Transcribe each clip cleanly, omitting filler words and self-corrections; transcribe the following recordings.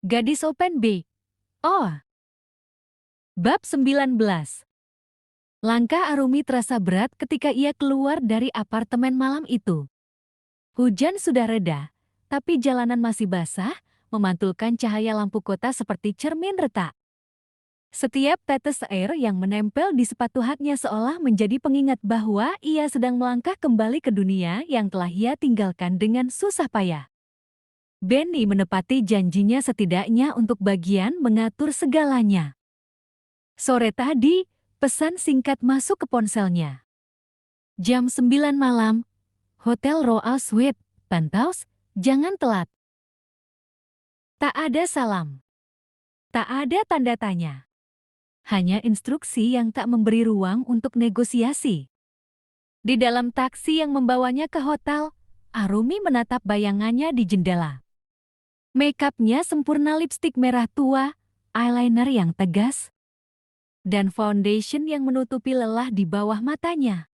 Gadis Open B. Oh. Bab 19. Langkah Arumi terasa berat ketika ia keluar dari apartemen malam itu. Hujan sudah reda, tapi jalanan masih basah, memantulkan cahaya lampu kota seperti cermin retak. Setiap tetes air yang menempel di sepatu haknya seolah menjadi pengingat bahwa ia sedang melangkah kembali ke dunia yang telah ia tinggalkan dengan susah payah. Benny menepati janjinya setidaknya untuk bagian mengatur segalanya. Sore tadi, pesan singkat masuk ke ponselnya. Jam 9 malam, Hotel Royal Suite, Penthouse, jangan telat. Tak ada salam. Tak ada tanda tanya. Hanya instruksi yang tak memberi ruang untuk negosiasi. Di dalam taksi yang membawanya ke hotel, Arumi menatap bayangannya di jendela. Make-up-nya sempurna, lipstik merah tua, eyeliner yang tegas, dan foundation yang menutupi lelah di bawah matanya.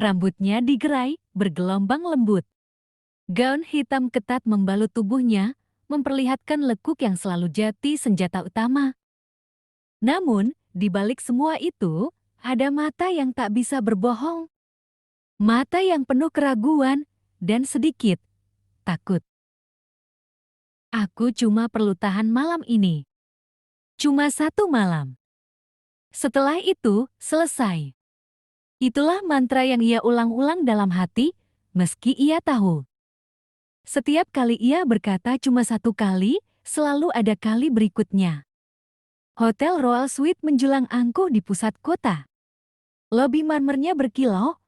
Rambutnya digerai, bergelombang lembut. Gaun hitam ketat membalut tubuhnya, memperlihatkan lekuk yang selalu jadi senjata utama. Namun, di balik semua itu, ada mata yang tak bisa berbohong. Mata yang penuh keraguan dan sedikit takut. Aku cuma perlu tahan malam ini. Cuma satu malam. Setelah itu, selesai. Itulah mantra yang ia ulang-ulang dalam hati, meski ia tahu. Setiap kali ia berkata cuma satu kali, selalu ada kali berikutnya. Hotel Royal Suite menjulang angkuh di pusat kota. Lobi marmernya berkilau,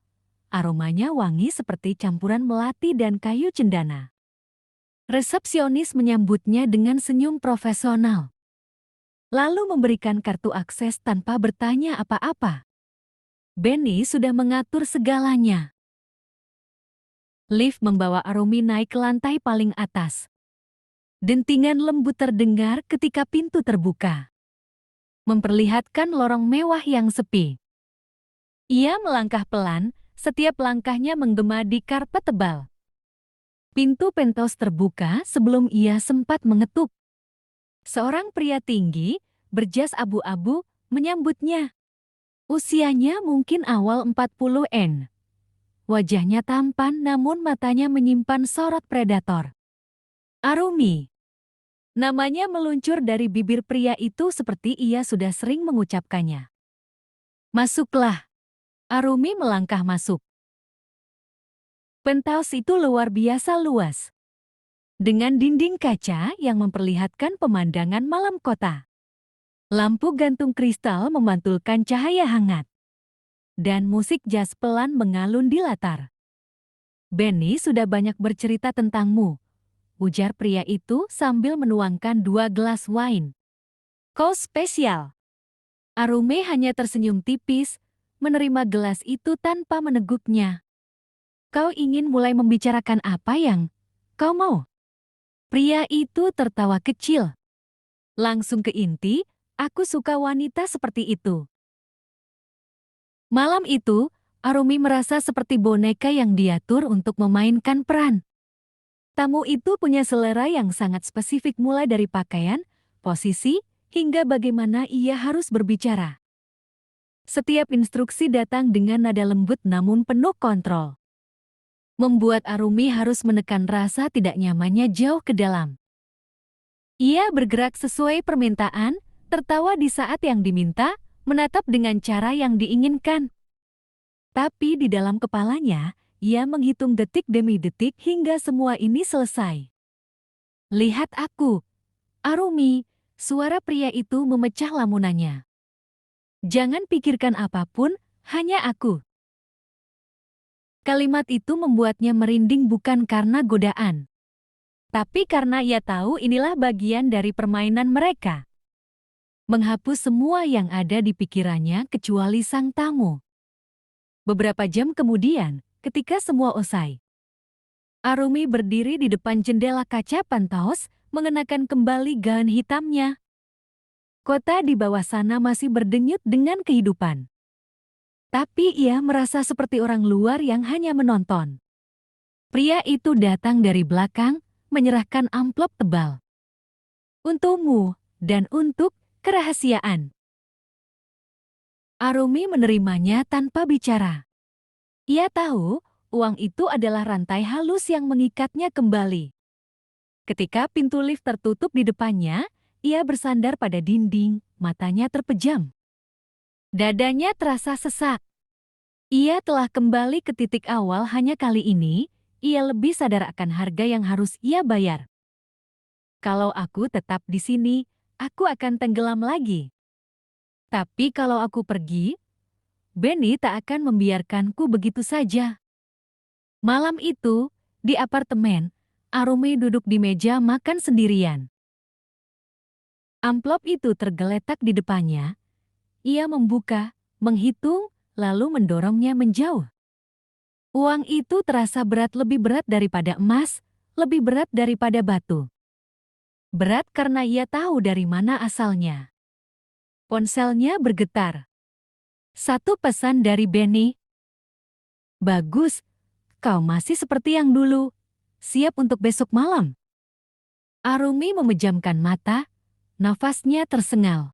aromanya wangi seperti campuran melati dan kayu cendana. Resepsionis menyambutnya dengan senyum profesional. Lalu memberikan kartu akses tanpa bertanya apa-apa. Benny sudah mengatur segalanya. Lift membawa Arumi naik ke lantai paling atas. Dentingan lembut terdengar ketika pintu terbuka, memperlihatkan lorong mewah yang sepi. Ia melangkah pelan, setiap langkahnya menggema di karpet tebal. Pintu penthouse terbuka sebelum ia sempat mengetuk. Seorang pria tinggi, berjas abu-abu, menyambutnya. Usianya mungkin awal 40-an. Wajahnya tampan namun matanya menyimpan sorot predator. Arumi. Namanya meluncur dari bibir pria itu seperti ia sudah sering mengucapkannya. Masuklah. Arumi melangkah masuk. Penthouse itu luar biasa luas. Dengan dinding kaca yang memperlihatkan pemandangan malam kota. Lampu gantung kristal memantulkan cahaya hangat. Dan musik jazz pelan mengalun di latar. Benny sudah banyak bercerita tentangmu, ujar pria itu sambil menuangkan 2 gelas wine. Kau spesial. Arumi hanya tersenyum tipis, menerima gelas itu tanpa meneguknya. Kau ingin mulai membicarakan apa yang kau mau? Pria itu tertawa kecil. Langsung ke inti, aku suka wanita seperti itu. Malam itu, Arumi merasa seperti boneka yang diatur untuk memainkan peran. Tamu itu punya selera yang sangat spesifik mulai dari pakaian, posisi, hingga bagaimana ia harus berbicara. Setiap instruksi datang dengan nada lembut namun penuh kontrol. Membuat Arumi harus menekan rasa tidak nyamannya jauh ke dalam. Ia bergerak sesuai permintaan, tertawa di saat yang diminta, menatap dengan cara yang diinginkan. Tapi di dalam kepalanya, ia menghitung detik demi detik hingga semua ini selesai. Lihat aku, Arumi, suara pria itu memecah lamunannya. Jangan pikirkan apapun, hanya aku. Kalimat itu membuatnya merinding bukan karena godaan, tapi karena ia tahu inilah bagian dari permainan mereka. Menghapus semua yang ada di pikirannya kecuali sang tamu. Beberapa jam kemudian, ketika semua usai, Arumi berdiri di depan jendela kaca penthouse, mengenakan kembali gaun hitamnya. Kota di bawah sana masih berdenyut dengan kehidupan. Tapi ia merasa seperti orang luar yang hanya menonton. Pria itu datang dari belakang, menyerahkan amplop tebal. Untukmu dan untuk kerahasiaan. Arumi menerimanya tanpa bicara. Ia tahu uang itu adalah rantai halus yang mengikatnya kembali. Ketika pintu lift tertutup di depannya, ia bersandar pada dinding, matanya terpejam. Dadanya terasa sesak. Ia telah kembali ke titik awal, hanya kali ini, ia lebih sadar akan harga yang harus ia bayar. Kalau aku tetap di sini, aku akan tenggelam lagi. Tapi kalau aku pergi, Benny tak akan membiarkanku begitu saja. Malam itu, di apartemen, Arumi duduk di meja makan sendirian. Amplop itu tergeletak di depannya. Ia membuka, menghitung, lalu mendorongnya menjauh. Uang itu terasa berat, lebih berat daripada emas, lebih berat daripada batu. Berat karena ia tahu dari mana asalnya. Ponselnya bergetar. Satu pesan dari Benny. Bagus, kau masih seperti yang dulu. Siap untuk besok malam. Arumi memejamkan mata, nafasnya tersengal.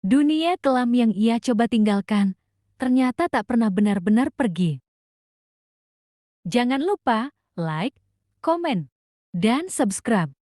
Dunia kelam yang ia coba tinggalkan, ternyata tak pernah benar-benar pergi. Jangan lupa like, komen, dan subscribe.